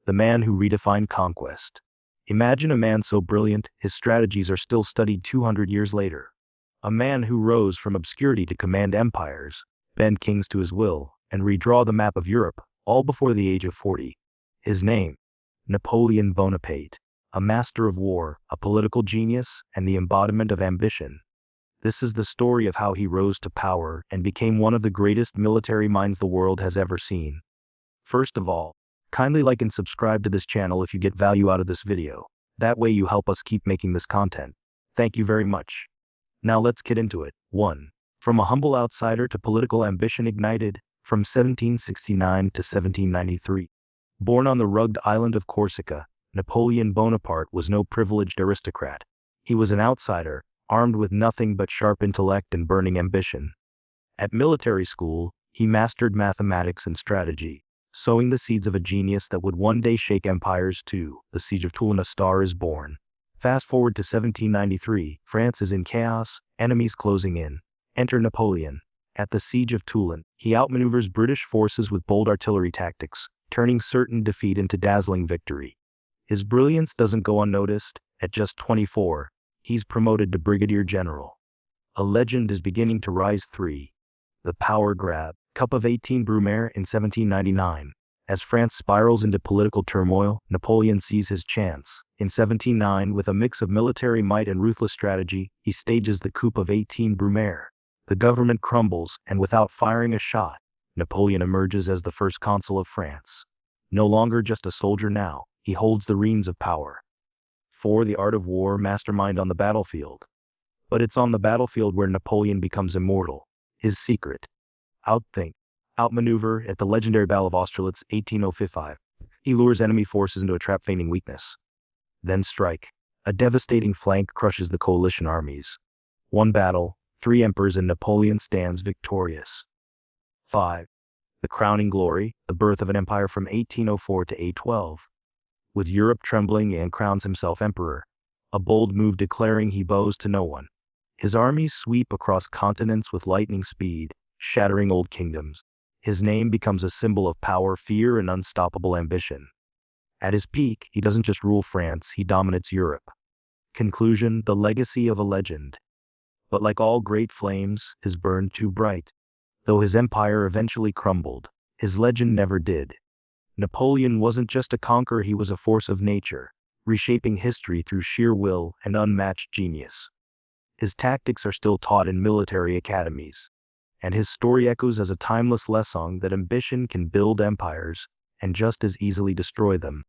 the man who redefined conquest. Imagine a man so brilliant, his strategies are still studied 200 years later. A man who rose from obscurity to command empires, bend kings to his will, and redraw the map of Europe, all before the age of 40. His name, Napoleon Bonaparte, a master of war, a political genius, and the embodiment of ambition. This is the story of how he rose to power and became one of the greatest military minds the world has ever seen. First of all, kindly like and subscribe to this channel if you get value out of this video. That way you help us keep making this content. Thank you very much. Now let's get into it. 1. From a humble outsider to political ambition ignited, from 1769 to 1793. Born on the rugged island of Corsica, Napoleon Bonaparte was no privileged aristocrat. He was an outsider, armed with nothing but sharp intellect and burning ambition. At military school, he mastered mathematics and strategy, sowing the seeds of a genius that would one day shake empires too. The Siege of Toulon, a star is born. Fast forward to 1793, France is in chaos, enemies closing in. Enter Napoleon. At the Siege of Toulon, he outmaneuvers British forces with bold artillery tactics, turning certain defeat into dazzling victory. His brilliance doesn't go unnoticed. At just 24, he's promoted to brigadier general. A legend is beginning to rise. 3. The power grab. Coup of 18 Brumaire in 1799. As France spirals into political turmoil, Napoleon sees his chance. In 1709, with a mix of military might and ruthless strategy, he stages the Coup of 18 Brumaire. The government crumbles, and without firing a shot, Napoleon emerges as the first consul of France. No longer just a soldier now, he holds the reins of power. 4. The art of war. Mastermind on the battlefield. But it's on the battlefield where Napoleon becomes immortal. His secret: outthink, outmaneuver. At the legendary Battle of Austerlitz, 1805, he lures enemy forces into a trap, feigning weakness. Then strike. A devastating flank crushes the coalition armies. One battle, 3 emperors, and Napoleon stands victorious. 5. The crowning glory, the birth of an empire from 1804 to 1812. With Europe trembling, and crowns himself emperor, a bold move declaring he bows to no one. His armies sweep across continents with lightning speed, shattering old kingdoms. His name becomes a symbol of power, fear, and unstoppable ambition. At his peak, he doesn't just rule France, he dominates Europe. Conclusion: the legacy of a legend. But like all great flames, his burned too bright. Though his empire eventually crumbled, his legend never did. Napoleon wasn't just a conqueror, he was a force of nature, reshaping history through sheer will and unmatched genius. His tactics are still taught in military academies, and his story echoes as a timeless lesson that ambition can build empires and just as easily destroy them.